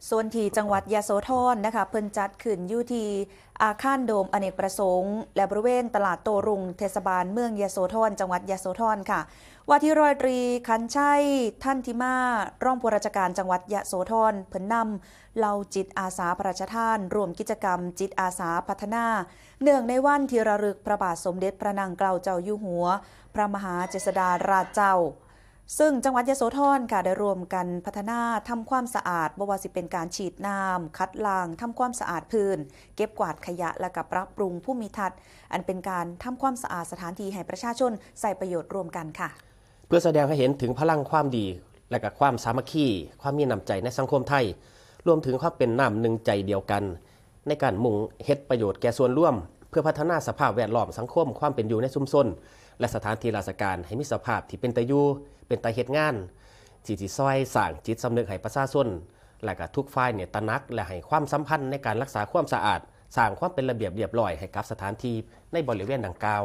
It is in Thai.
ส่วนที่จังหวัดยโสธรนะคะเพิ่นจัดขึ้นอยู่ที่อาคารโดมอเนกประสงค์และบริเวณตลาดโตรุงเทศบาลเมืองยโสธรจังหวัดยโสธรค่ะว่าที่ร้อยตรีคันชัยท่านทิมาร่องผู้ราชการจังหวัดยโสธรเพิ่นนำเหล่าจิตอาสาพระราชทานรวมกิจกรรมจิตอาสาพัฒนาเนื่องในวันที่ระลึกพระบาทสมเด็จพระนางเกล้าเจ้าอยู่หัวพระมหาเจษฎาราชเจ้าซึ่งจังหวัดยโสธรค่ะได้รวมกันพัฒนาทำความสะอาดบ่ว่าสิเป็นการฉีดน้ำคัดล้างทำความสะอาดพื้นเก็บกวาดขยะและกับปรับปรุงภูมิทัศน์อันเป็นการทำความสะอาดสถานที่ให้ประชาชนใส่ประโยชน์รวมกันค่ะเพื่อแสดงให้เห็นถึงพลังความดีและกับความสามัคคีความมีน้ำใจในสังคมไทยรวมถึงความเป็นน้ำหนึ่งใจเดียวกันในการมุ่งเฮ็ดประโยชน์แก่ส่วนร่วมเพื่อพัฒนาสภาพแวดล้อมสังคมความเป็นอยู่ในชุมชนและสถานที่ราชการให้มีสภาพที่เป็นตาอยู่เป็นตาเฮ็ดงานที่ซอยสร้างจิตสำนึกให้ประชาชนและก็ทุกฝ่ายตระหนักและให้ความสำคัญในการรักษาความสะอาดสร้างความเป็นระเบียบเรียบร้อยให้กับสถานที่ในบริเวณดังกล่าว